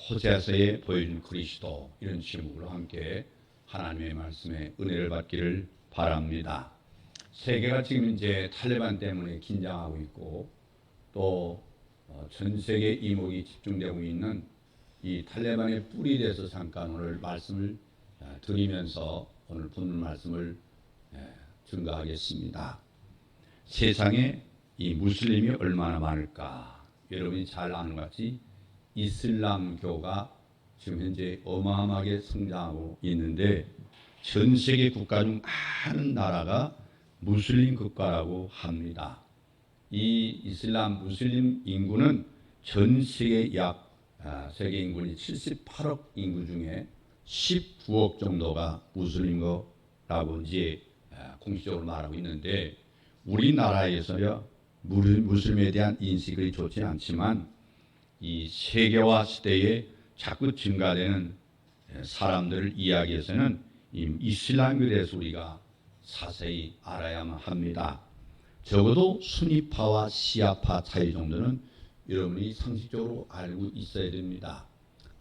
호세아서에 보여준 그리스도, 이런 제목으로 함께 하나님의 말씀에 은혜를 받기를 바랍니다. 세계가 지금 이제 탈레반 때문에 긴장하고 있고 또 전 세계 이목이 집중되고 있는 이 탈레반의 뿌리에 대해서 잠깐 오늘 말씀을 드리면서 오늘 본문 말씀을 증거하겠습니다. 세상에 이 무슬림이 얼마나 많을까? 여러분이 잘 아는 것 같이 이슬람교가 지금 현재 어마어마하게 성장하고 있는데 전 세계 국가 중 많은 나라가 무슬림 국가라고 합니다. 이 이슬람 무슬림 인구는 전 세계 세계 인구는 78억 인구 중에 19억 정도가 무슬림거라고 이제 공식적으로 말하고 있는데 우리나라에서야 무슬림에 대한 인식이 좋지 않지만 이 세계화 시대에 자꾸 증가되는 사람들 이야기에서는 이 이슬람에 대해서 우리가 자세히 알아야만 합니다. 적어도 수니파와 시아파 차이 정도는 여러분이 상식적으로 알고 있어야 됩니다.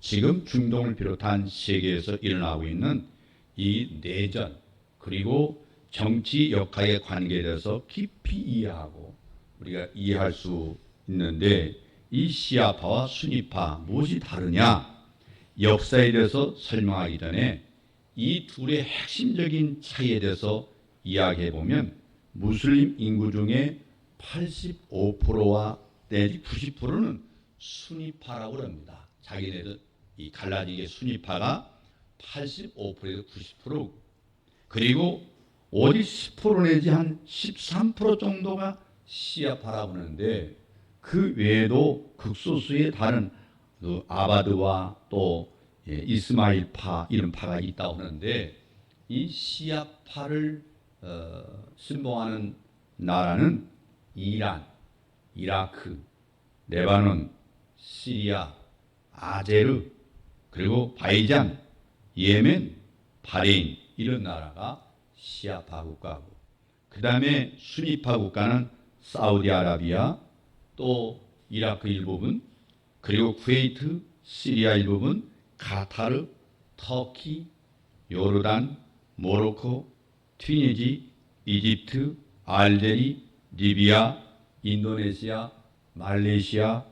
지금 중동을 비롯한 세계에서 일어나고 있는 이 내전 그리고 정치 역학의 관계에 대해서 깊이 이해하고 우리가 이해할 수 있는데 이 시아파와 수니파 무엇이 다르냐? 역사에 대해서 설명하기 전에 이 둘의 핵심적인 차이에 대해서 이야기해 보면 무슬림 인구 중에 85%와 내지 90%는 수니파라고 합니다. 자기네들 이 갈라지게 수니파가 85%에서 90% 그리고 오직 10% 내지 한 13% 정도가 시아파라고 하는데 그 외에도 극소수의 다른 그 아바드와 또 이스마일파 이런 파가 있다고 하는데 이 시아파를 신봉하는 나라는 이란, 이라크, 레바논, 시리아, 아제르, 그리고 바이잔, 예멘, 바레인 이런 나라가 시아파 국가고 그 다음에 수니파 국가는 사우디아라비아, 또 이라크 일부분, 그리고 쿠웨이트, 시리아 일부분, 카타르, 터키, 요르단, 모로코, 튀니지, 이집트, 알제리, 리비아, 인도네시아, 말레이시아,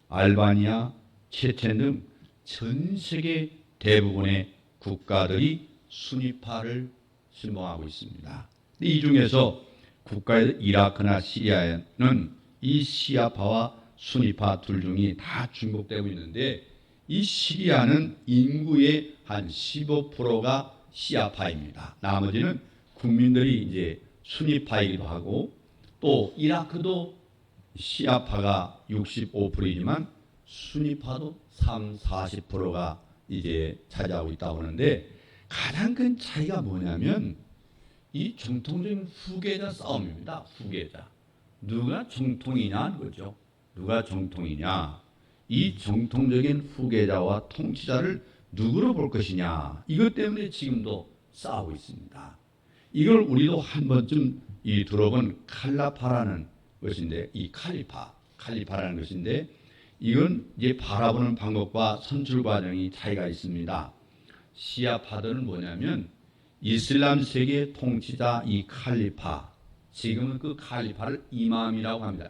알바니아, 체첸 등 전 세계 대부분의 국가들이 수니파를 신봉하고 있습니다. 이 중에서 국가의 이라크나 시리아는 이 시아파와 수니파 둘 중이 다 중복되고 있는데 이 시리아는 인구의 한 15%가 시아파입니다. 나머지는 국민들이 이제 수니파이기도 하고 또 이라크도 시아파가 65%이지만 수니파도 40%가 이제 차지하고 있다고 하는데 가장 큰 차이가 뭐냐면 이 정통적인 후계자 싸움입니다. 후계자. 누가 정통이냐 그죠? 누가 정통이냐? 이 정통적인 후계자와 통치자를 누구로 볼 것이냐? 이것 때문에 지금도 싸우고 있습니다. 이걸 우리도 한 번쯤 들어본 칼라파라는 것인데 이 칼리파라는 것인데 이건 이제 바라보는 방법과 선출 과정이 차이가 있습니다. 시아파들은 뭐냐면 이슬람 세계 통치자 이 칼리파 지금은 그 칼리파를 이맘이라고 합니다.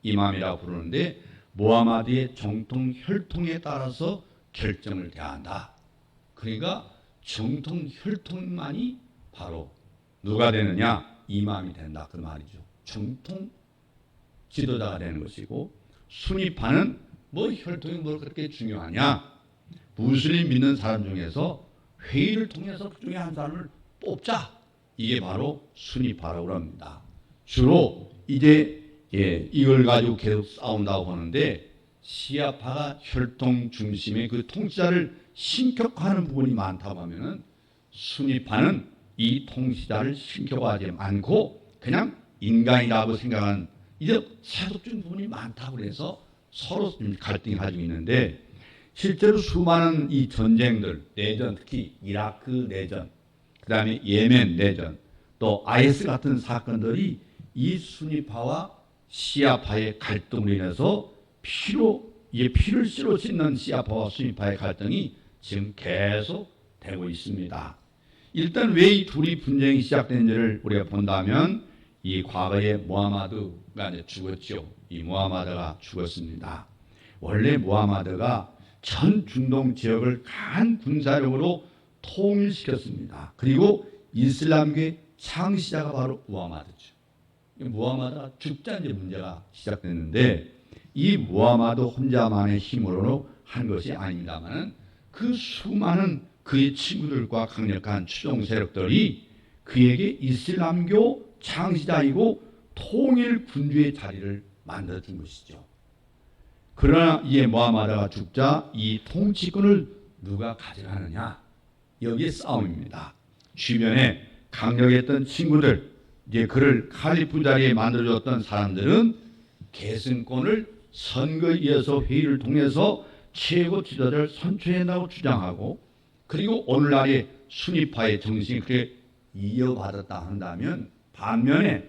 이맘이라고 부르는데 모하마드의 정통 혈통에 따라서 결정을 대한다. 그러니까 정통 혈통만이 바로 누가 되느냐? 이맘이 된다. 그 말이죠. 정통 지도자가 되는 것이고 수니파는 뭐 혈통이 뭘 그렇게 중요하냐? 무슬림 믿는 사람 중에서 회의를 통해서 그 중에 한 사람을 뽑자. 이게 바로 수니파라고 합니다. 주로 이제 이걸 가지고 계속 싸운다고 하는데 시아파가 혈통 중심의 그 통치자를 신격화하는 부분이 많다고 하면은 수니파는 이 통치자를 신격화하지 않고 그냥 인간이라고 생각하는 이제 세속적인 부분이 많다고 그래서 서로 갈등이 가지고 있는데 실제로 수많은 이 전쟁들, 내전, 특히 이라크 내전, 그 다음에 예멘 내전, 또 IS 같은 사건들이 이 수니파와 시아파의 갈등으로 인해서 피로 이게 피를 씨로 씻는 시아파와 수니파의 갈등이 지금 계속 되고 있습니다. 일단 왜 이 둘이 분쟁이 시작된지를 우리가 본다면 이 과거에 무하마드가 이제 죽었죠. 이 무하마드가 죽었습니다. 원래 무하마드가 전 중동 지역을 강한 군사력으로 통일시켰습니다. 그리고 이슬람교의 창시자가 바로 무하마드죠. 무하마드가 죽자 이제 문제가 시작됐는데 이 무하마드 혼자만의 힘으로 한 것이 아닙니다만은 그 수많은 그의 친구들과 강력한 추종 세력들이 그에게 이슬람교 창시자이고 통일 군주의 자리를 만들어준 것이죠. 그러나 이에 무하마드가 죽자 이 통치권을 누가 가져가느냐? 여기에 싸움입니다. 주변에 강력했던 친구들, 이제 그를 칼리프 자리에 만들어줬던 사람들은 계승권을 선거에 의해서 회의를 통해서 최고 지도자를 선출한다고 주장하고, 그리고 오늘날의 수니파의 정신이 그렇게 이어받았다 한다면 반면에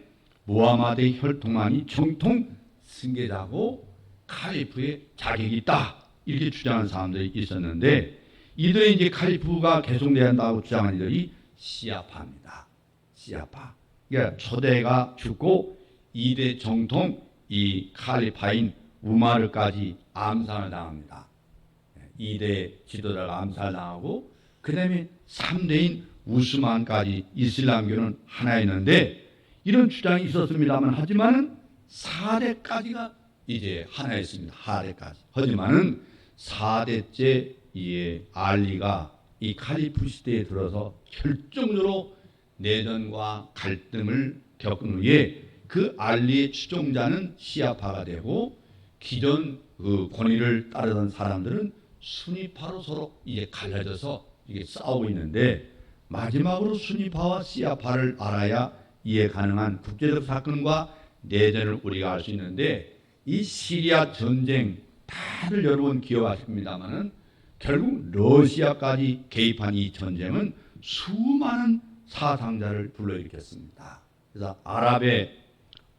무하마드의 혈통만이 정통 승계자고 칼리프의 자격이 있다 이렇게 주장하는 사람들이 있었는데, 이들의 이제 칼리프가 계승돼야 한다고 주장하는 이들이 시아파입니다. 시아파. 그러니까 초대가 죽고 2대 정통 이 칼리파인 우마르까지 암살을 당합니다. 2대 지도자가 암살당하고 그 다음에 3대인 우스만까지 이슬람교는 하나였는데, 이런 주장이 있었습니다만 하지만은 4대까지가 이제 하나였습니다. 4대까지. 하지만은 4대째 이 알리가 이 칼리프 시대에 들어서 결정적으로 내전과 갈등을 겪은 후에 그 알리의 추종자는 시아파가 되고 기존 그 권위를 따르던 사람들은 수니파로 서로 이제 갈라져서 이게 싸우고 있는데, 마지막으로 수니파와 시아파를 알아야 이해 가능한 국제적 사건과 내전을 우리가 알 수 있는데, 이 시리아 전쟁 다들 여러분 기억하십니다만은 결국 러시아까지 개입한 이 전쟁은 수많은 사상자를 불러일으켰습니다. 그래서 아랍의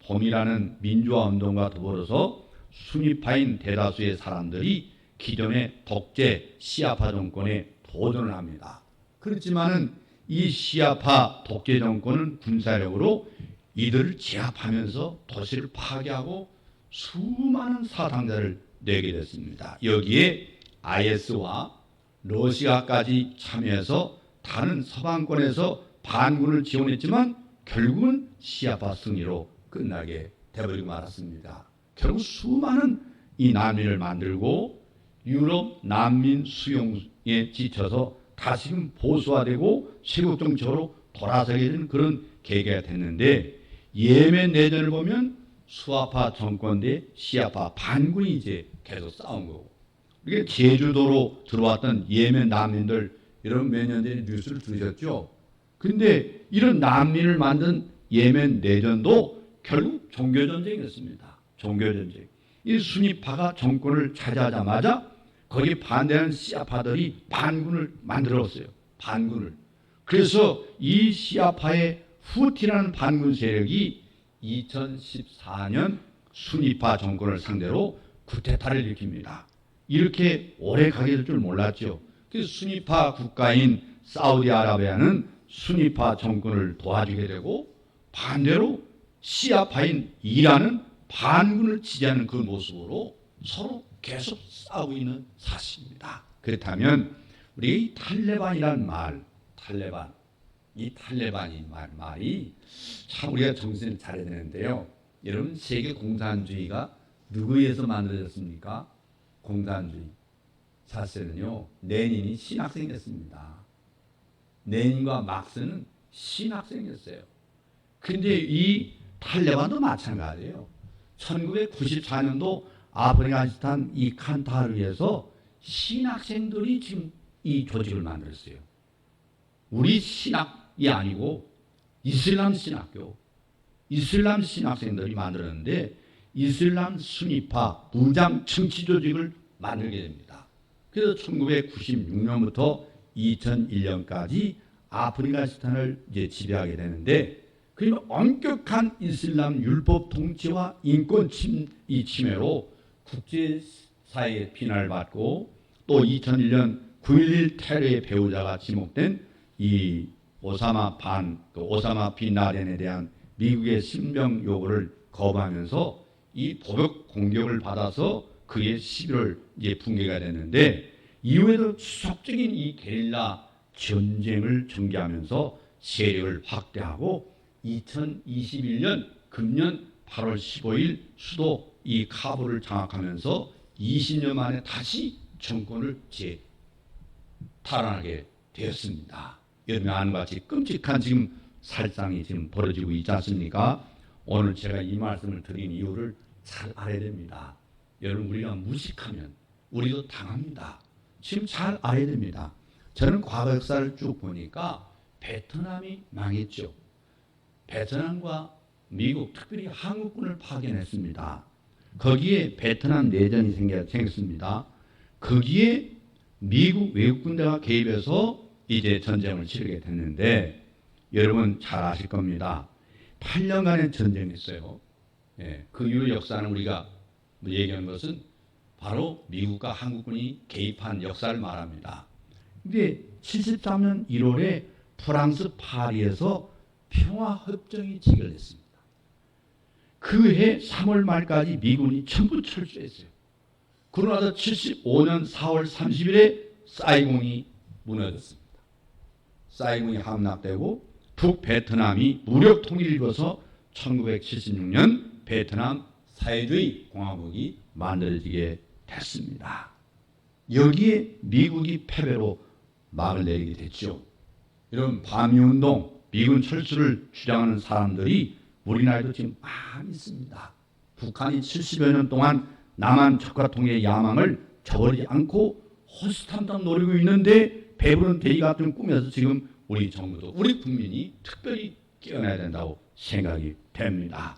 봄이라는 민주화 운동과 더불어서 수니파인 대다수의 사람들이 기존의 독재 시아파 정권에 도전을 합니다. 그렇지만은 이 시아파 독재 정권은 군사력으로 이들을 제압하면서 도시를 파괴하고 수많은 사상자를 내게 됐습니다. 여기에 IS와 러시아까지 참여해서 다른 서방권에서 반군을 지원했지만 결국은 시아파 승리로 끝나게 되버리고 말았습니다. 결국 수많은 이 난민을 만들고 유럽 난민 수용에 지쳐서 다시금 보수화되고 세국 정책으로 돌아서게 되는 그런 계기가 됐는데, 예멘 내전을 보면 수아파 정권 대 시아파 반군이 이제 계속 싸운 거고, 이게 제주도로 들어왔던 예멘 난민들 여러분 몇 년 전에 뉴스를 들으셨죠? 근데 이런 난민을 만든 예멘 내전도 결국 종교전쟁이었습니다. 종교전쟁. 이 수니파가 정권을 차지하자마자 거기에 반대하는 시아파들이 반군을 만들었어요. 반군을. 그래서 이 시아파의 후티라는 반군 세력이 2014년 수니파 정권을 상대로 쿠데타를 일으킵니다. 이렇게 오래 가게 될 줄 몰랐죠. 그래서 수니파 국가인 사우디아라비아는 수니파 정권을 도와주게 되고, 반대로 시아파인 이란은 반군을 지지하는 그 모습으로 서로 계속 싸우고 있는 사실입니다. 그렇다면 우리 이 탈레반이라는 말, 탈레반, 이 탈레반이 말이 참 우리가 정신을 차려야 되는데요. 여러분, 세계 공산주의가 누구에 의해서 만들어졌습니까? 공산주의. 사실은요, 레닌이 신학생이었습니다. 레닌과 막스는 신학생이었어요. 근데 이 탈레반도 마찬가지예요. 1994년도 아프가니스탄 이 칸다하르에서 신학생들이 지금 이 조직을 만들었어요. 우리 신학이 아니고 이슬람 신학교, 이슬람 신학생들이 만들었는데 이슬람 수니파 무장 정치 조직을 만들게 됩니다. 그래서 1996년부터 2001년까지 아프가니스탄을 이제 지배하게 되는데, 그러면 엄격한 이슬람 율법 통치와 인권 침해로 국제 사이에 비난을 받고 또 2001년 9.11 테러의 배후자가 지목된 이 오사마 빈 라덴에 대한 미국의 신병 요구를 거부하면서 이 보복 공격을 받아서 그의 11월 이제 붕괴가 됐는데 이후에도 지속적인 이 게릴라 전쟁을 전개하면서 세력을 확대하고 2021년 금년 8월 15일 수도 이 카불을 장악하면서 20년 만에 다시 정권을 탈환하게 되었습니다. 여러분이 아는 것 같이 끔찍한 지금 살상이 지금 벌어지고 있지 않습니까? 오늘 제가 이 말씀을 드린 이유를 잘 알아야 됩니다. 여러분 우리가 무식하면 우리도 당합니다. 지금 잘 알아야 됩니다. 저는 과거 역사를 쭉 보니까 베트남이 망했죠. 베트남과 미국, 특별히 한국군을 파견했습니다. 거기에 베트남 내전이 생겼습니다. 거기에 미국 외국군대가 개입해서 이제 전쟁을 치르게 됐는데 여러분 잘 아실 겁니다. 8년간의 전쟁이 있어요. 그 이후 역사는 우리가 얘기하는 것은 바로 미국과 한국군이 개입한 역사를 말합니다. 근데 73년 1월에 프랑스 파리에서 평화협정이 체결됐습니다. 그 해 3월 말까지 미군이 전부 철수했어요. 그러고 나서 75년 4월 30일에 사이공이 무너졌습니다. 사이공이 함락되고 북베트남이 무력 통일을 이뤄서 1976년 베트남 사회주의 공화국이 만들어지게 됐습니다. 여기에 미국이 패배로 막을 내리게 됐죠. 이런 반미운동, 미군 철수를 주장하는 사람들이 우리나라에도 지금 많이 있습니다. 북한이 70여 년 동안 남한 적화통일의 야망을 저버리지 않고 호시탐탐 노리고 있는데 배부른 대의 같은 꿈에서 지금 우리 정부도 우리 국민이 특별히 깨어나야 된다고 생각이 됩니다.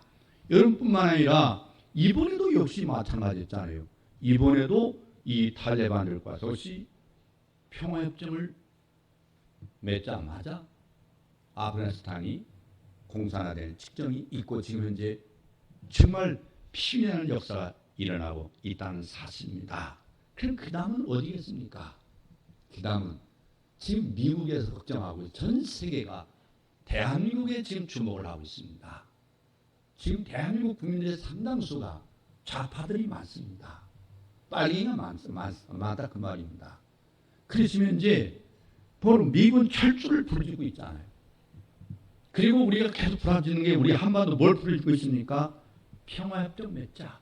여러분뿐만 아니라 이번에도 역시 마찬가지였잖아요. 이번에도 이 탈레반들과 역시 평화협정을 맺자마자 아프가니스탄이 공산화될 직전이 있고 지금 현재 정말 피나는 역사가 일어나고 있다는 사실입니다. 그럼 그 다음은 어디겠습니까? 그 다음은 지금 미국에서 걱정하고 전 세계가 대한민국에 지금 주목을 하고 있습니다. 지금 대한민국 국민들의 상당수가 좌파들이 많습니다. 빨갱이가 많다 그 말입니다. 그렇지만 이제 바로 미군 철수를 부르짖고 있잖아요. 그리고 우리가 계속 부르짖는 게 우리 한반도 뭘 부르짖고 있습니까? 평화협정 맺자.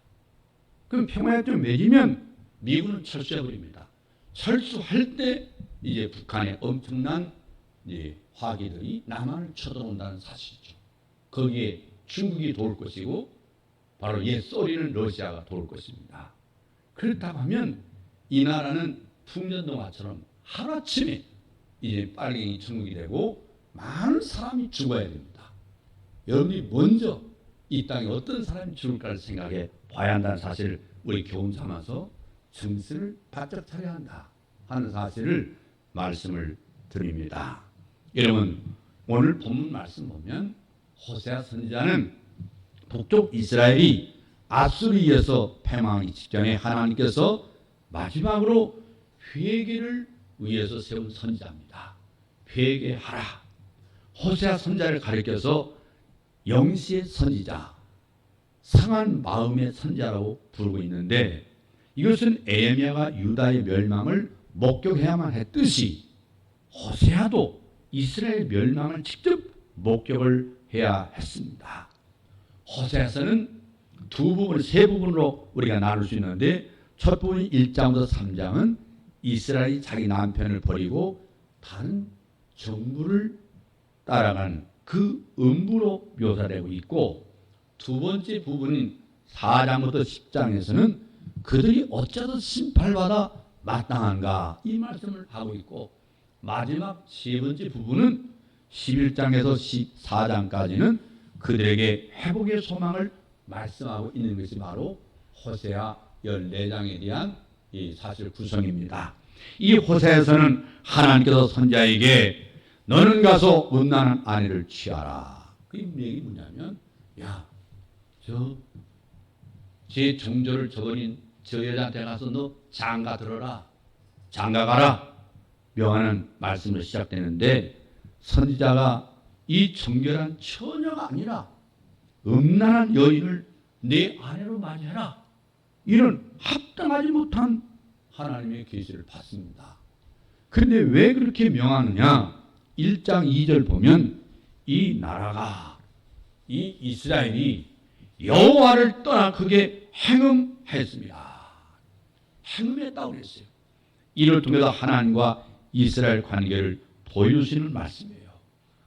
그럼 평화협정 맺으면 미군은 철수해버립니다. 철수할 때 이제 북한의 엄청난 이제 화기들이 남한을 쳐들어온다는 사실이죠. 거기에 중국이 도울 것이고 바로 옛 소련은 러시아가 도울 것입니다. 그렇다고 하면 이 나라는 풍년동화처럼 하루아침에 이제 빨갱이 천국이 되고 많은 사람이 죽어야 됩니다. 여러분이 먼저 이 땅에 어떤 사람이 죽을까를 생각해 봐야 한다는 사실을 우리 교훈 삼아서 정신을 바짝 차려야 한다 하는 사실을 말씀을 드립니다. 여러분 오늘 본문 말씀 보면 호세아 선지자는 북쪽 이스라엘이 아수르에 의해서 패망하기 직전에 하나님께서 마지막으로 회개를 위해서 세운 선지자입니다. 회개하라. 호세아 선지자를 가리켜서 영시의 선지자, 상한 마음의 선지자라고 부르고 있는데 이것은 에레미야가 유다의 멸망을 목격해야만 했듯이 호세아도 이스라엘 멸망을 직접 목격을 해야 했습니다. 호세아서는 세 부분으로 우리가 나눌 수 있는데 첫 부분 1장부터 3장은 이스라엘이 자기 남편을 버리고 다른 정부를 따라가는 그 음부로 묘사되고 있고 두 번째 부분인 4장부터 10장에서는 그들이 어쩌다 심판받아 마땅한가 이 말씀을 하고 있고 마지막 세 번째 부분은 11장에서 14장까지는 그들에게 회복의 소망을 말씀하고 있는 것이 바로 호세아 14장에 대한 이 사실 구성입니다. 이 호세아에서는 하나님께서 선지자에게 너는 가서 음란한 아내를 취하라. 그 얘기 뭐냐면 제 정조를 저버린 저 여자한테 가서 너 장가 들어라, 장가 가라 명하는 말씀으로 시작되는데, 선지자가 이 정결한 처녀가 아니라 음란한 여인을 내 아내로 맞이해라, 이런 합당하지 못한 하나님의 계시를 받습니다. 그런데 왜 그렇게 명하느냐? 1장 2절 보면 이 나라가, 이 이스라엘이 여호와를 떠나 크게 행음했습니다. 행음했다고 그랬어요. 이를 통해서 하나님과 이스라엘 관계를 보여주시는 말씀이에요.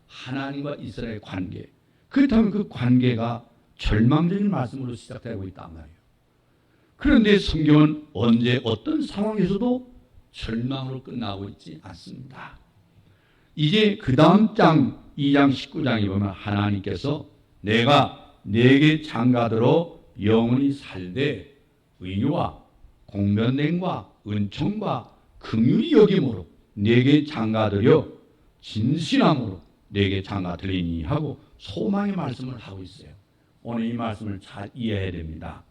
하나님과 이스라엘 관계. 그렇다면 그 관계가 절망적인 말씀으로 시작되고 있단 말이에요. 그런데 성경은 언제 어떤 상황에서도 절망으로 끝나고 있지 않습니다. 이제 그 다음 장 2장 19장에 보면 하나님께서 내가 네게 장가들어 영원히 살되 의와 공변됨과 은총과 긍휼히 여김으로 네게 장가들여 진실함으로 네게 장가들리니 하고 소망의 말씀을 하고 있어요. 오늘 이 말씀을 잘 이해해야 됩니다.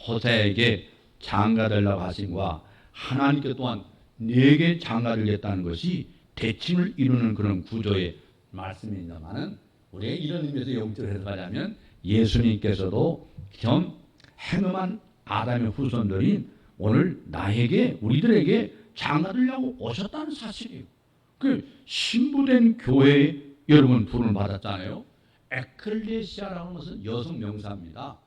호세에게 장가들라고 하신과 하나님께 또한 네게 장가들겠다는 것이 대칭을 이루는 그런 구조의 말씀입니다만은, 우리가 이런 의미에서 영적으로 해석하자면 예수님께서도 좀 행음한 아담의 후손들인 오늘 나에게, 우리들에게 장가들려고 오셨다는 사실이에요. 그 신부된 교회에 여러분 부름을 받았잖아요. 에클레시아라는 것은 여성 명사입니다.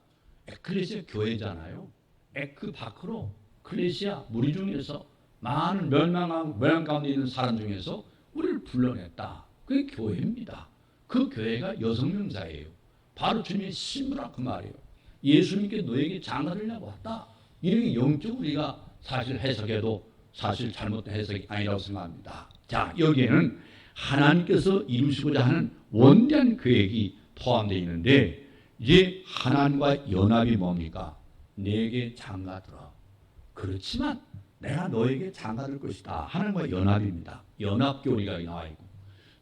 에클레시아 교회잖아요. 에크 바크로 클레시아 무리 중에서 많은 멸망 가운데 있는 사람 중에서 우리를 불러냈다. 그게 교회입니다. 그 교회가 여성 명사예요. 바로 주님의 신부라 그 말이에요. 예수님께 너에게 장가들려고 왔다. 이렇게 영적으로 우리가 사실 해석해도 사실 잘못된 해석이 아니라고 생각합니다. 자, 여기에는 하나님께서 이루시고자 하는 원대한 계획이 포함되어 있는데, 이제 하나님과 연합이 뭡니까? 내게 장가들어. 그렇지만 내가 너에게 장가들 것이다. 하나님과 연합입니다. 연합교리가 나와 있고,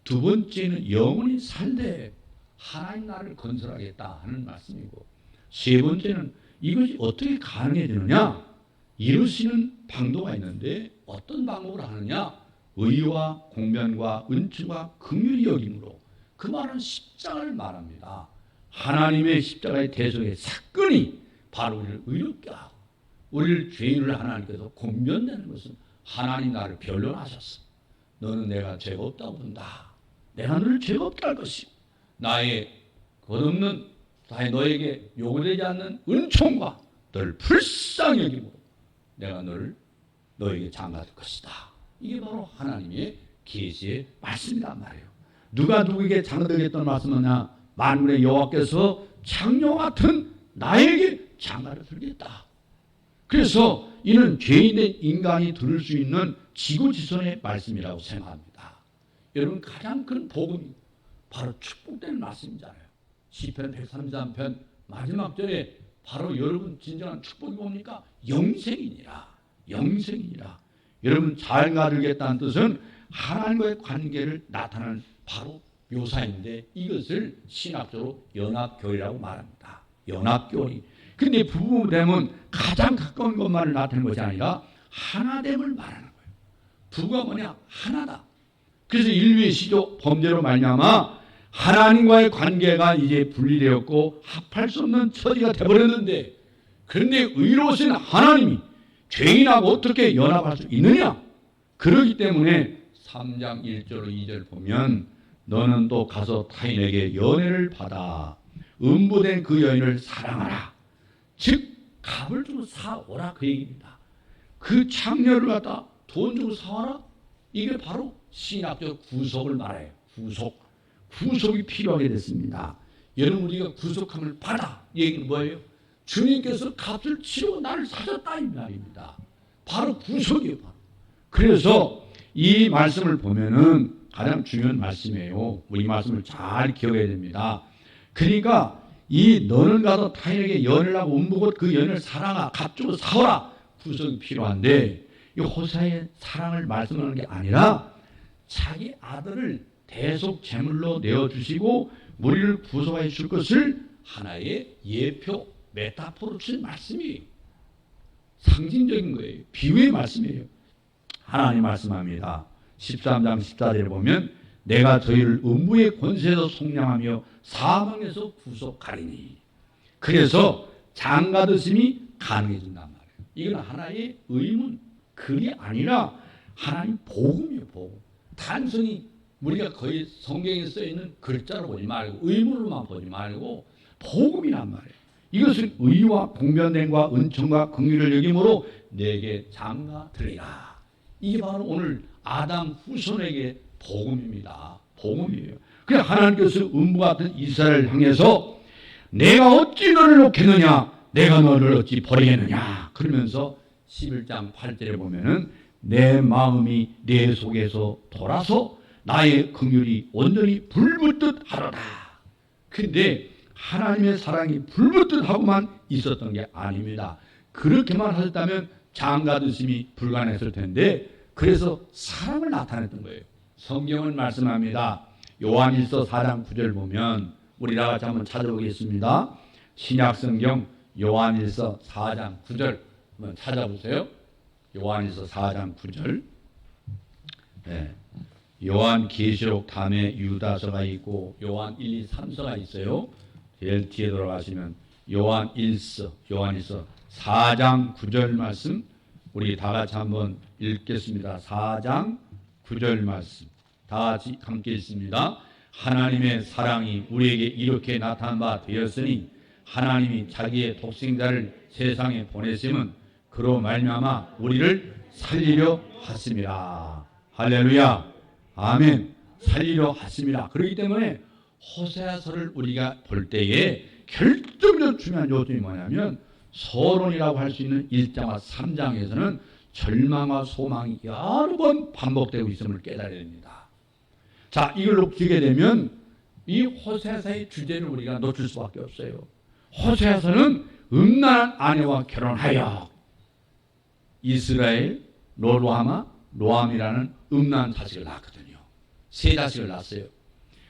두 번째는 영원히 살되 하나님 나라를 건설하겠다 하는 말씀이고, 세 번째는 이것이 어떻게 가능해지느냐? 이루시는 방도가 있는데 어떤 방법으로 하느냐? 의와 공변과 은총과 긍휼히 여김으로. 그 말은 십자가를 말합니다. 하나님의 십자가의 대속의 사건이 바로 우리를 의롭게 하고, 우리를 죄인을 하나님께서 공변되는 것은 하나님 나를 변론하셨어. 너는 내가 죄가 없다고 본다. 내가 너를 죄가 없게 할 것이고, 나의 god없는 너에게 요구되지 않는 은총과 너를 불쌍히 여김으로 내가 너에게 장가들 것이다. 이게 바로 하나님의 계시의 말씀이란 말이에요. 누가 누구에게 장가들겠다는 말씀이냐? 만군의 여호와께서 창녀 같은 나에게 장가를 들겠다. 그래서 이는 죄인된 인간이 들을 수 있는 지고지선의 말씀이라고 생각합니다. 여러분, 가장 큰 복음이 바로 축복된 말씀이잖아요. 시편 133편 마지막 절에 바로 여러분 진정한 축복이 뭡니까? 영생이니라. 영생이니라. 여러분, 잘 가르겠다는 뜻은 하나님과의 관계를 나타내는 바로 묘사인데, 이것을 신학적으로 연합교리라고 말합니다. 연합교리. 근데 부부됨은 가장 가까운 것만을 나타내는 것이 아니라 하나됨을 말하는 거예요. 부부가 뭐냐? 하나다. 그래서 인류의 시조 범죄로 말미암아 하나님과의 관계가 이제 분리되었고 합할 수 없는 처지가 되어버렸는데, 그런데 의로우신 하나님이 죄인하고 어떻게 연합할 수 있느냐? 그러기 때문에 3장 1절 2절 보면 너는 또 가서 타인에게 연애를 받아 음부된 그 여인을 사랑하라. 즉 값을 주고 사오라, 그 얘기입니다. 그 창녀를 갖다 돈 주고 사와라. 이게 바로 신학적 구속을 말해요. 구속이 필요하게 됐습니다. 여러분, 우리가 구속함을 받아. 얘기는 뭐예요? 주님께서 값을 치르고 나를 사셨다, 이 말입니다. 바로 구속이에요. 바로. 그래서 이 말씀을 보면은 가장 중요한 말씀이에요. 우리 말씀을 잘 기억해야 됩니다. 그러니까 이 너는 가서 타인에게 연을 하고 음부곧 그 연을 사랑하, 값 주고 사오라. 구속이 필요한데, 이 호세아의 사랑을 말씀하는 게 아니라 자기 아들을 대속 제물로 내어주시고 우리를 구속해 줄 것을 하나의 예표 메타포로 친 말씀이에요. 상징적인 거예요. 비유의 말씀이에요. 하나님 말씀합니다. 13장 14절에 보면 내가 저희를 음부의 권세에서 속량하며 사망에서 구속하리니. 그래서 장가드심이 가능해진단 말이에요. 이건 하나의 의문, 글이 아니라 하나님 복음이에요. 복음. 단순히 우리가 거의 성경에 써있는 글자로 보지 말고 의문으로만 보지 말고 복음이란 말이에요. 이것은 의와 공변됨과 은총과 긍휼을 여김으로 내게 장가들리라. 이게 바로 오늘 아담 후손에게 복음입니다. 복음이에요. 그냥 하나님께서 음부 같은 이스라엘을 향해서 내가 어찌 너를 놓겠느냐, 내가 너를 어찌 버리겠느냐 그러면서 11장 8절에 보면은 내 마음이 내 속에서 돌아서 나의 긍휼이 온전히 불붙듯 하로다. 근데 하나님의 사랑이 불붙듯 하고만 있었던 게 아닙니다. 그렇게만 하셨다면 장가드심이 불가능했을 텐데 그래서 사랑을 나타냈던 거예요. 성경은 말씀합니다. 요한일서 4장 9절 보면 우리 다 같이 한번 찾아보겠습니다. 신약성경 요한일서 4장 9절 한번 찾아보세요. 요한일서 4장 9절. 네. 요한계시록 다음에 유다서가 있고 요한 1, 2, 3서가 있어요. 제일 뒤에 돌아가시면 요한일서 4장 9절 말씀 우리 다 같이 한번 읽겠습니다. 4장 9절 말씀 다 같이 함께 읽습니다. 하나님의 사랑이 우리에게 이렇게 나타난 바 되었으니 하나님이 자기의 독생자를 세상에 보내심은 그로 말미암아 우리를 살리려 하심이라. 할렐루야. 아멘. 살리려 하심이라. 그렇기 때문에 호세아서를 우리가 볼 때에 결정적으로 중요한 요점이 뭐냐면 서론이라고 할 수 있는 1장과 3장에서는 절망과 소망이 여러 번 반복되고 있음을 깨달아야 됩니다. 자, 이걸 놓치게 되면 이 호세아서의 주제를 우리가 놓칠 수밖에 없어요. 호세아서는 음란한 아내와 결혼하여 이스라엘 로함이라는 음란한 자식을 낳았거든요. 세 자식을 낳았어요.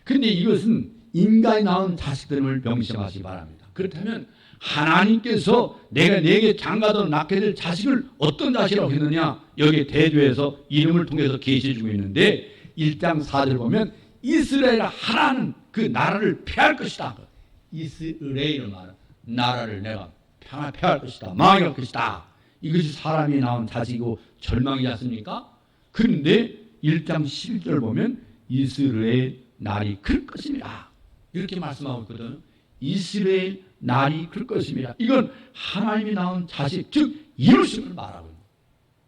그런데 이것은 인간이 낳은 자식들을 명심하시기 바랍니다. 그렇다면 하나님께서 내가 내게 장가들어 낳게 될 자식을 어떤 자식이라고 했느냐, 여기 대조해서 이름을 통해서 계시해주고 있는데 1장 4절 보면 이스라엘 하나는 그 나라를 폐할 것이다. 이스라엘을 말하는 나라를 내가 폐할 것이다. 망할 것이다. 이것이 사람이 낳은 자식이고 절망이지 않습니까? 그런데 1장 11절 보면 이스라엘 날이 클 것입니다. 이렇게 말씀하고 있거든요. 이스라엘 날이 클 것입니다. 이건 하나님이 낳은 자식, 즉 이루심을 말하고 있는 거예요.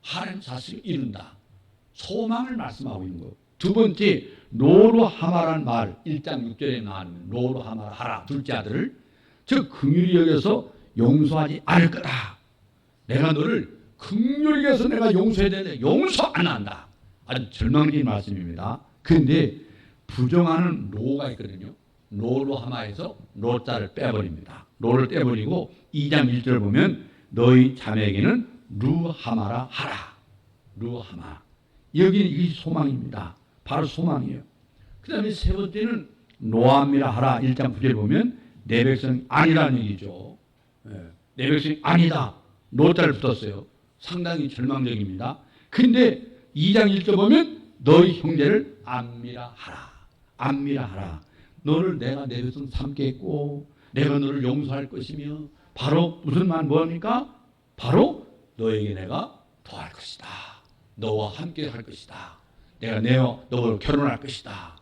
하나님 자식을 이룬다. 소망을 말씀하고 있는 거예요. 두 번째, 노루하마란 말, 1장 6절에 나오는 노루하마라 하라, 둘째 아들을 즉 긍휼히 여겨서 용서하지 않을 거다. 내가 너를 긍휼히 여겨서 내가 용서해야 되는데 용서 안 한다. 아주 절망적인 말씀입니다. 그런데 부정하는 노가 있거든요. 노루하마에서 노자를 빼버립니다. 노를 떼버리고 2장 1절 보면 너희 자매에게는 루하마라 하라. 루하마. 여기는 이게 소망입니다. 바로 소망이에요. 그 다음에 세 번째는 노함이라 하라. 1장 9절 보면 내 백성이 아니라는 얘기죠. 내 백성이 아니다. 노자를 붙었어요. 상당히 절망적입니다. 근데 2장 1절 보면 너희 형제를 안미라 하라. 안미라 하라. 너를 내가 내 백성 삼겠고 내가 너를 용서할 것이며 바로 무슨 말 뭐합니까? 바로 너에게 내가 더할 것이다. 너와 함께 할 것이다. 내가 너와 결혼할 것이다.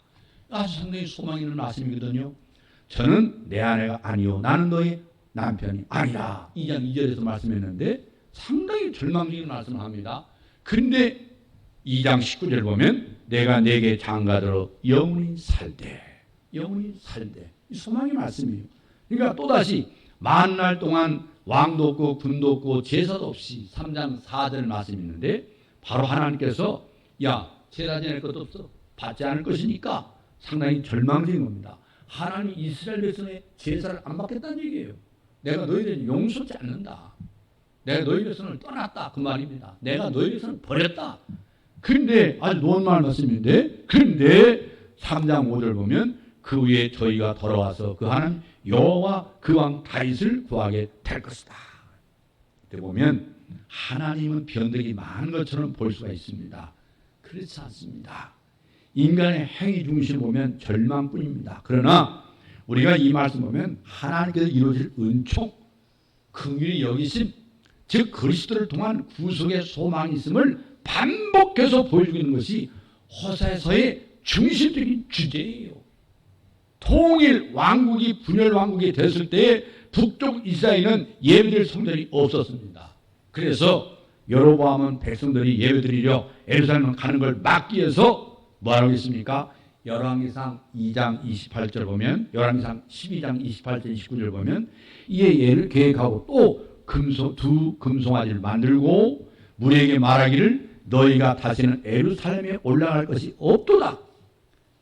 아주 상당히 소망 있는 말씀이거든요. 저는 내 아내가 아니요 나는 너의 남편이 아니라 2장 2절에서 말씀했는데 상당히 절망적인 말씀을 합니다. 그런데 2장 19절 보면 내가 내게 장가들어 영원히 살되 영원히 살되 이 소망의 말씀이에요. 그러니까 또다시 만날 동안 왕도 없고 군도 없고 제사도 없이 3장 4절 말씀이 있는데 바로 하나님께서 야 제사 지낼 것도 없어 받지 않을 것이니까 상당히 절망적인 겁니다. 하나님이 이스라엘 백성의 제사를 안 받겠다는 얘기예요. 내가 너희들을 용서하지 않는다. 내가 너희 백성을 떠났다 그 말입니다. 내가 너희 백성을 버렸다. 그런데 아주 노원말 말씀인데 그런데 3장 5절 보면 그 후에 저희가 돌아와서 그 하나님 여호와 그 왕 다윗을 구하게 될 것이다. 그때 보면 하나님은 변덕이 많은 것처럼 볼 수가 있습니다. 그렇지 않습니다. 인간의 행위 중심을 보면 절망뿐입니다. 그러나 우리가 이 말씀 보면 하나님께서 이루어질 은총, 긍휼히 여기심, 즉 그리스도를 통한 구속의 소망이 있음을 반복해서 보여주고 있는 것이 호세아서의 중심적인 주제예요. 통일 왕국이 분열 왕국이 됐을 때에 북쪽 이스라엘은 예배드릴 성전이 없었습니다. 그래서 여로보암은 백성들이 예배드리려 예루살렘 가는 걸 막기 위해서 뭐라고 했습니까? 열왕기상 2장 28절 보면, 열왕기상 12장 28절 29절 보면 이에 예를 계획하고 또 두 금송아지를 만들고 무리에게 말하기를 너희가 다시는 예루살렘에 올라갈 것이 없도다.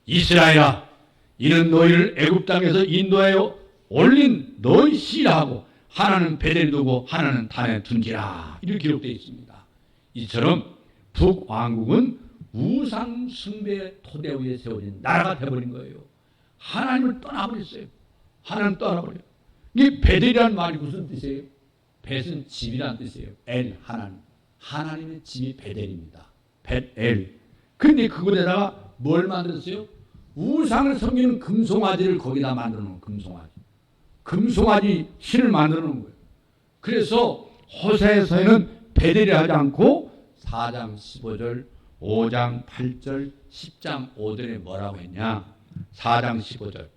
이스라엘아, 이는 너희를 애굽 땅에서 인도하여 올린 너희 씨라고 하나는 베델에 두고 하나는 단에 둔지라. 이렇게 기록되어 있습니다. 이처럼 북왕국은 우상 숭배 토대 위에 세워진 나라가 되어버린 거예요. 하나님을 떠나버렸어요. 하나님 떠나버려요. 이 베델이라는 말이 무슨 뜻이에요? 벳은 집이라는 뜻이에요. 엘, 하나님. 하나님의 집이 베델입니다. 벳엘. 그런데 그곳에다가 뭘 만들었어요? 우상을 섬기는 금송아지를 거기다 만들어 놓은 금송아지. 금송아지 신을 만들어 놓은 거예요. 그래서 호세아서에는 베델이 하지 않고 4장 15절, 5장 8절, 10장 5절에 뭐라고 했냐? 4장 15절,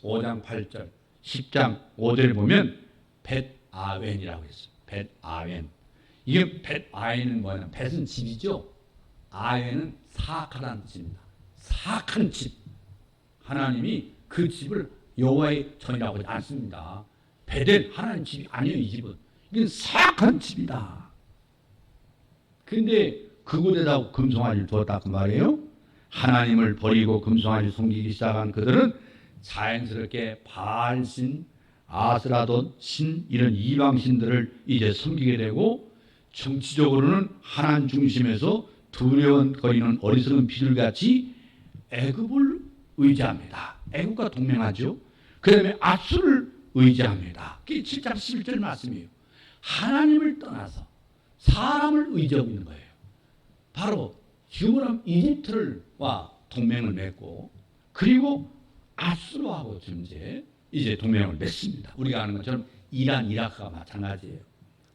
5장 8절, 10장 5절에 보면 벳아웬이라고 했어요. 벳아웬. 이게 벳아웬은 뭐냐면 벳은 집이죠. 아웬은 사악하다는 뜻입니다. 사악한 집. 하나님이 그 집을 여호와의 전이라고 하지 않습니다. 베델 하나님 집이 아니에요. 이 집은. 이건 사악한 집이다. 근데 그곳에다 금송아지를 두었다 그 말이에요. 하나님을 버리고 금송아지를 섬기기 시작한 그들은 자연스럽게 바알신, 아스라돈, 신 이런 이방신들을 이제 섬기게 되고 정치적으로는 하나님 중심에서 두려워거리는 어리석은 비둘같이 애굽을 의지합니다. 애굽과 동맹하죠. 그 다음에 아수를 의지합니다. 그게 7장 11절 말씀이에요. 하나님을 떠나서 사람을 의지하고 있는 거예요. 바로 지금은 이집트와 동맹을 맺고 그리고 아수르하고 이제 동맹을 맺습니다. 우리가 아는 것처럼 이란, 이라크가 마찬가지예요.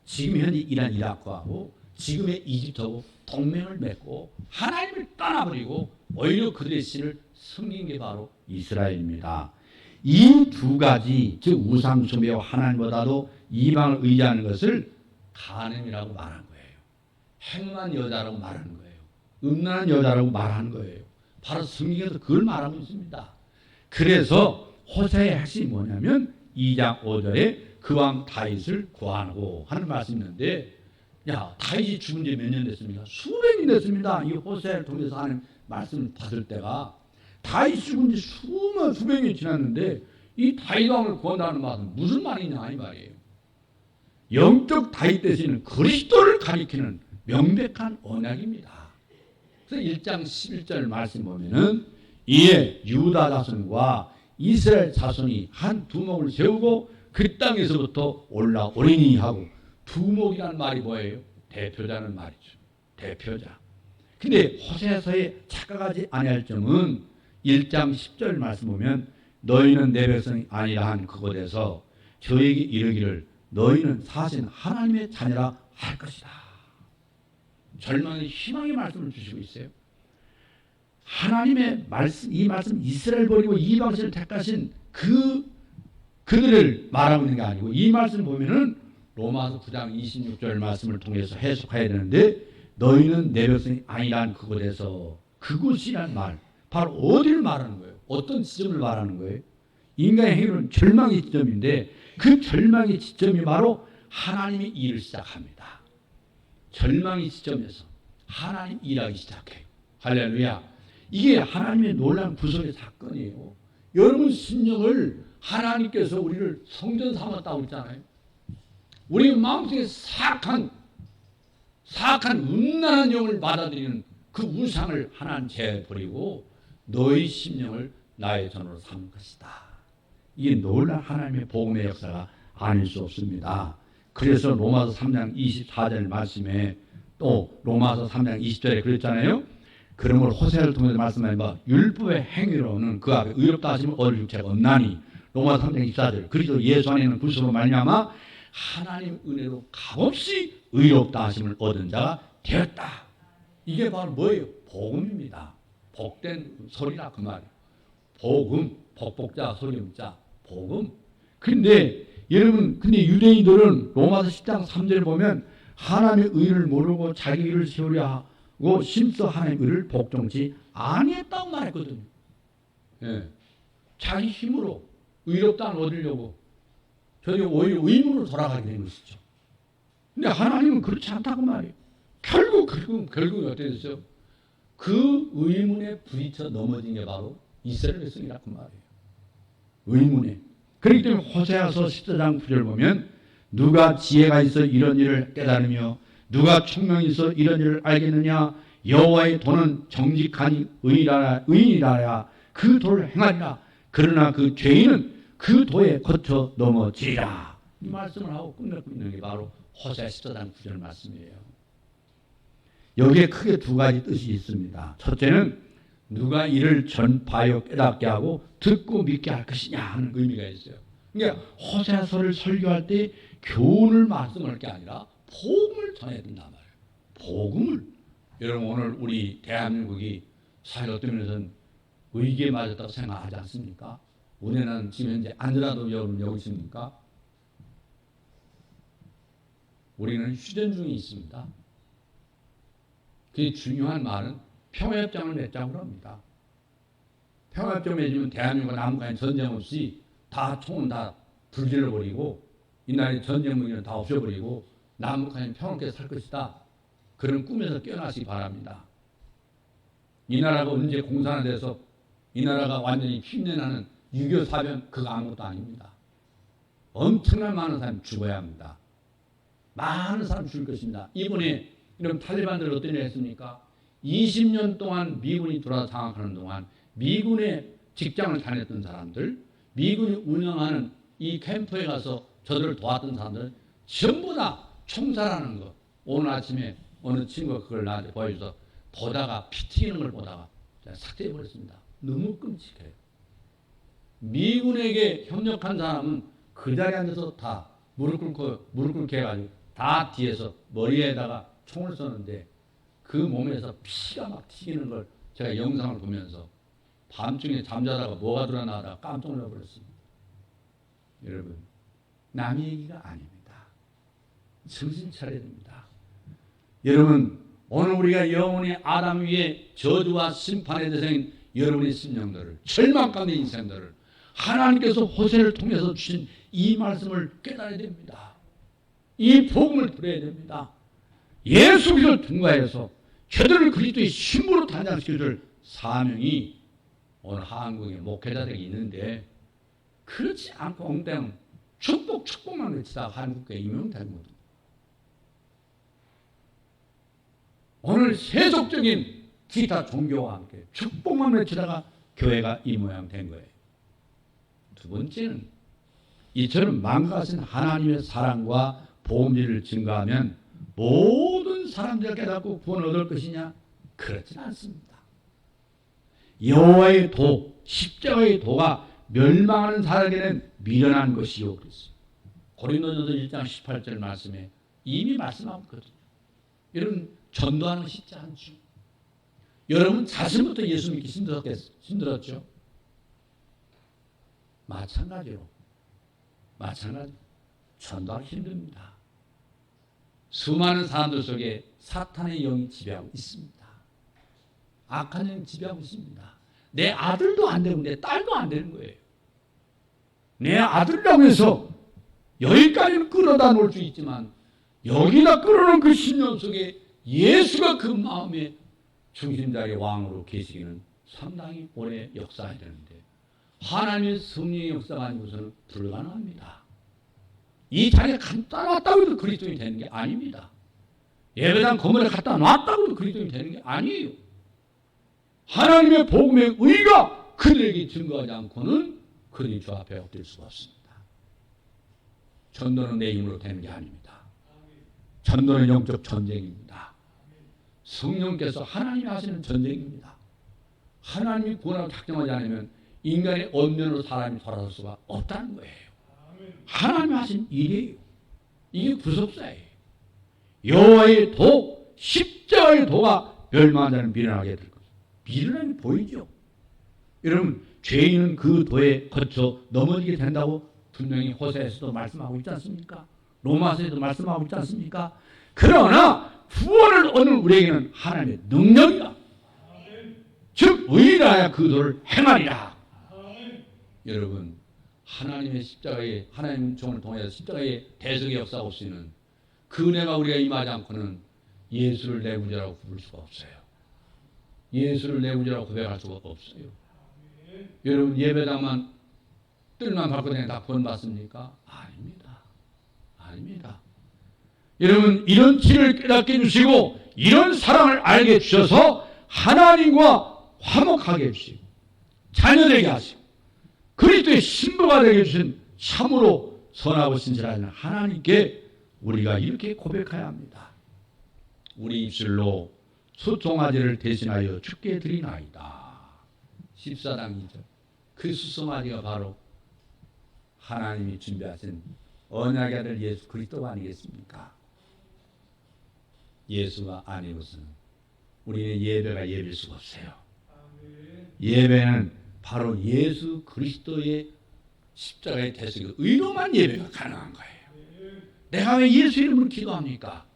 지금 현재 이란, 이라크하고 지금의 이집트하고 동맹을 맺고 하나님을 떠나버리고 오히려 그들의 신을 섬긴 게 바로 이스라엘입니다. 이 두 가지, 즉 우상 숭배와 하나님보다도 이방을 의지하는 것을 간음이라고 말한 거예요. 행한 여자라고 말하는 거예요. 음란한 여자라고 말하는 거예요. 바로 성경에서 그걸 말하고 있습니다. 그래서 호세아의 핵심이 뭐냐면 2장 5절에 그 왕 다윗을 구하고 하는 말씀이 있는데, 야, 다윗이 죽은 지 몇 년 됐습니까? 수백 년 됐습니다. 이 호세아를 통해서 하는 말씀을 받을 때가 다윗이 죽은 지 수백 년이 지났는데 이 다윗 왕을 구한다는 말은 무슨 말이냐 이 말이에요. 영적 다윗 대신은 그리스도를 가리키는 명백한 언약입니다. 그래서 1장 11절 말씀 보면은 이에 유다 자손과 이스라엘 자손이 한 두목을 세우고 그 땅에서부터 올라오리니 하고, 두목이라는 말이 뭐예요? 대표자는 말이죠. 대표자. 근데 호세아서에 착각하지 아니할 점은 1장 10절 말씀 보면 너희는 내 백성이 아니라 한 그곳에서 저에게 이르기를 너희는 사실 하나님의 자녀라 할 것이다. 절망의 희망의 말씀을 주시고 있어요. 하나님의 말씀, 이 말씀 이스라엘 버리고 이방신을 택하신 그들을 말하고 있는 게 아니고, 이 말씀 보면은 로마서 9장 26절 말씀을 통해서 해석해야 되는데, 너희는 내 백성이 아니란 그곳에서, 그곳이란 말 바로 어디를 말하는 거예요? 어떤 지점을 말하는 거예요? 인간의 행위는 절망의 지점인데 그 절망의 지점이 바로 하나님이 일을 시작합니다. 절망의 지점에서 하나님 일하기 시작해요. 할렐루야. 이게 하나님의 놀라운 구속의 사건이에요. 여러분 심령을 하나님께서 우리를 성전 삼았다고 했잖아요. 우리 마음속에 사악한 음란한 영을 받아들이는 그 우상을 하나님 제버리고 너희 심령을 나의 전으로 삼은 것이다. 이게 놀라운 하나님의 복음의 역사가 아닐 수 없습니다. 그래서 로마서 3장 24절 말씀에 또 로마서 3장 20절에 그랬잖아요. 그러므로 호세를 통해서 말씀하신 바 율법의 행위로는 그 앞에 의롭다 하심을 얻을 육체가 없나니 로마서 3장 24절 그리스도 예수 안에 있는 구속으로 말미암아 하나님 은혜로 값없이 의롭다 하심을 얻은 자가 되었다. 이게 바로 뭐예요? 복음입니다. 복된 소리라 그 말이에요. 복음, 복복자, 소리음자, 복음. 근데 여러분, 근데 유대인들은 로마서 10장 3절에 보면 하나님의 의를 모르고 자기 의를 세우려 하고 심써 하나님의 의를 복종치 아니했다고 말했거든요. 예. 자기 힘으로 의롭다는 얻으려고 저희 오히려 의문으로 돌아가게 된 것이죠. 근데 하나님은 그렇지 않다고 말이에요. 결국 어떻게 됐어요? 그 의문에 부딪혀 넘어진 게 바로 이스라엘 백성이라고 말이에요. 의문에. 그렇기 때문에 호세아서 14장 9절 보면 누가 지혜가 있어 이런 일을 깨달으며 누가 총명이 있어 이런 일을 알겠느냐. 여호와의 도는 정직하니 의인이라야 그 도를 행하리라. 그러나 그 죄인은 그 도에 거쳐 넘어지리라. 이 말씀을 하고 끝내고 있는 게 바로 호세아 14장 9절 말씀이에요. 여기에 크게 두 가지 뜻이 있습니다. 첫째는 누가 이를 전파하여 깨닫게 하고 듣고 믿게 할 것이냐 하는 의미가 있어요. 그러니까 호세아서를 설교할 때 교훈을 말씀할 게 아니라 복음을 전해야 된단 말이에요. 복음을. 여러분 오늘 우리 대한민국이 사회 어떤 면에서는 위기에 맞았다고 생각하지 않습니까? 우리는 지금 현재 안전하다고 여러분 있습니까? 우리는 휴전 중에 있습니다. 그 중요한 말은 평화협정을 맺자고 합니다. 평화협정 맺으면 대한민국과 남북한이 전쟁 없이 다 총은 다 불질러버리고 이날의 전쟁 무기는 다 없애버리고 남북한이 평화롭게 살 것이다. 그런 꿈에서 깨어나시기 바랍니다. 이 나라가 언제 공산화돼서 이 나라가 완전히 흉내나는 6.25 사변 그거 아무것도 아닙니다. 엄청난 많은 사람이 죽어야 합니다. 많은 사람이 죽을 것입니다. 이번에 이런 탈레반들 어떤 일을 했습니까? 20년 동안 미군이 들어와서 장악하는 동안 미군의 직장을 다녔던 사람들, 미군이 운영하는 이 캠프에 가서 저들을 도왔던 사람들 전부 다 총살하는 거. 오늘 아침에 어느 친구가 그걸 나한테 보여줘서 보다가 피 튀기는 걸 보다가 삭제해버렸습니다. 너무 끔찍해요. 미군에게 협력한 사람은 그 자리에 앉아서 다 무릎 꿇고 해가지고 다 뒤에서 머리에다가 총을 쏘는데 그 몸에서 피가 막 튀기는 걸 제가 영상을 보면서 밤중에 잠자다가 뭐가 드러나다가 깜짝 놀라버렸습니다. 여러분, 남의 얘기가 아닙니다. 정신 차려야 됩니다. 여러분, 오늘 우리가 영원히 아담 위에 저주와 심판의 대상인 여러분의 심령들을, 절망 가운데 인생들을 하나님께서 호세를 통해서 주신 이 말씀을 깨달아야 됩니다. 이 복음을 들어야 됩니다. 예수 그리스도를 통과해서 저들을 그리스도의 신부로 단장시켜줄 사명이 오늘 한국의 목회자들이 있는데 그렇지 않고 엉뚱 축복만 외치다가 한국에 임명된 거죠. 오늘 세속적인 기타 종교와 함께 축복만 외치다가 교회가 이 모양 된 거예요. 두 번째는 이처럼 망가진 하나님의 사랑과 복음을 증거하면 모든 사람들이 깨닫고 구원을 얻을 것이냐? 그렇지는 않습니다. 여호와의 도, 십자가의 도가 멸망하는 사람에게는 미련한 것이요. 그랬어요. 고린도전서 1장 18절 말씀에 이미 말씀하고 있거든요. 여러분 전도하는 거 쉽지 않죠. 여러분 자신부터 예수 믿기 힘들었죠. 마찬가지로 전도하기 힘듭니다. 수많은 사람들 속에 사탄의 영이 지배하고 있습니다. 악한 영이 지배하고 있습니다. 내 아들도 안 되고 내 딸도 안 되는 거예요. 내 아들이라고 해서 여기까지는 끌어다 놓을 수 있지만 여기다 끌어놓은 그 신념 속에 예수가 그 마음의 중심자리의 왕으로 계시기는 상당히 오래 역사해야 되는데 하나님의 성령의 역사가 아니고서는 불가능합니다. 이 자리에 갖다 놨다고 해도 그리스도인이 되는 게 아닙니다. 예배당 건물에 갖다 놨다고 해도 그리스도인이 되는 게 아니에요. 하나님의 복음의 의가 그들에게 증거하지 않고는 그들이 주 앞에 엎드릴 수가 없습니다. 전도는 내 힘으로 되는 게 아닙니다. 전도는 영적 전쟁입니다. 성령께서 하나님이 하시는 전쟁입니다. 하나님이 구원하고 작정하지 않으면 인간의 언면으로 사람이 돌아설 수가 없다는 거예요. 하나님이 하신 일이에요. 이게 구속사예요. 여호와의 도, 십자가의 도가 멸망한 자는 미련하게 될 것입니다. 미련함이 보이죠. 여러분, 죄인은 그 도에 거쳐 넘어지게 된다고 분명히 호세에서도 말씀하고 있지 않습니까? 로마서에도 말씀하고 있지 않습니까? 그러나 구원을 얻는 우리에게는 하나님의 능력이다. 즉 의인하여 그 도를 행하리라. 여러분, 하나님의 십자가에, 하나님 종을 통해서 십자가의 대속의 역사가 올 수 있는 그 은혜가 우리가 임하지 않고는 예수를 내 구주라고 부를 수가 없어요. 예수를 내 구주라고 고백할 수가 없어요. 여러분, 예배당만 뜰만 받고 다니면 다 구원 받습니까? 아닙니다. 아닙니다. 여러분, 이런 진을 깨닫게 해주시고 이런 사랑을 알게 해주셔서 하나님과 화목하게 해주시고 자녀되게 하시고 그리스도의 신부가 되게 해주신 참으로 선하고 신실하신 하나님께 우리가 이렇게 고백해야 합니다. 우리 입술로 수송아지를 대신하여 주께 드리나이다. 14장 2절. 그 수송아지가 바로 하나님이 준비하신 언약의 아들 예수 그리스도가 아니겠습니까? 예수가 아니고서는 우리는 예배가 예배일 수가 없어요. 예배는 바로 예수 그리스도의 십자가의 대속의 의로만 예배가 가능한 거예요. 내가 왜 예수 이름으로 기도합니까?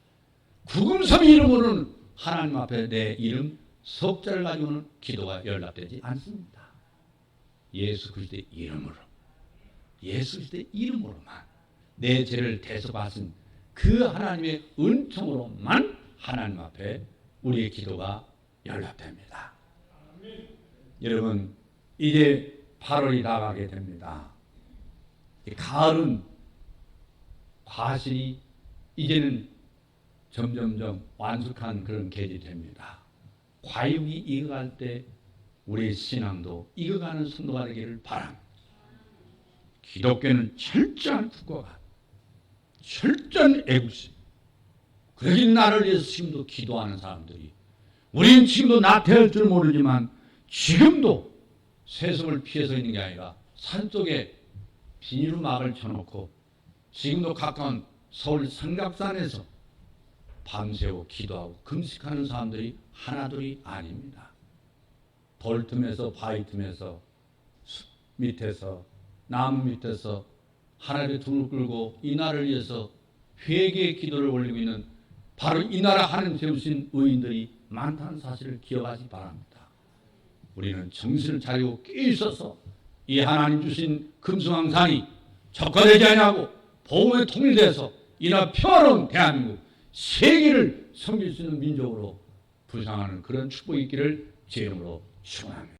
구금섬 이름으로는 하나님 앞에 내 이름 석자를 가지고는 기도가 연락되지 않습니다. 예수 그리스도의 이름으로, 예수 그리스도의 이름으로만 내 죄를 대속하신 그 하나님의 은총으로만 하나님 앞에 우리의 기도가 연락됩니다. 여러분, 이제 8월이 다가가게 됩니다. 가을은 과실이 이제는 점점점 완숙한 그런 계절이 됩니다. 과육이 익어갈 때 우리의 신앙도 익어가는 순도가 되기를 바랍니다. 기독교는 철저한 국가가, 철저한 애국심. 그러기 나를 위해서 지금도 기도하는 사람들이, 우리는 지금도 나태할 줄 모르지만 지금도 세속을 피해서 있는 게 아니라 산속에 비닐막을 쳐놓고 지금도 가까운 서울 삼각산에서 밤새워 기도하고 금식하는 사람들이 하나둘이 아닙니다. 돌 틈에서, 바위 틈에서, 숲 밑에서, 나무 밑에서 하나님의 등을 끌고 이 나라를 위해서 회개의 기도를 올리고 있는 바로 이 나라 하나님 세우신 의인들이 많다는 사실을 기억하시기 바랍니다. 우리는 정신을 차리고 깨 있어서 이 하나님 주신 금수강산이 적화되지 않냐고 복음에 통일돼서 이나 평화로운 대한민국 세계를 섬길 수 있는 민족으로 부상하는 그런 축복이 있기를 제 이름으로 축원합니다.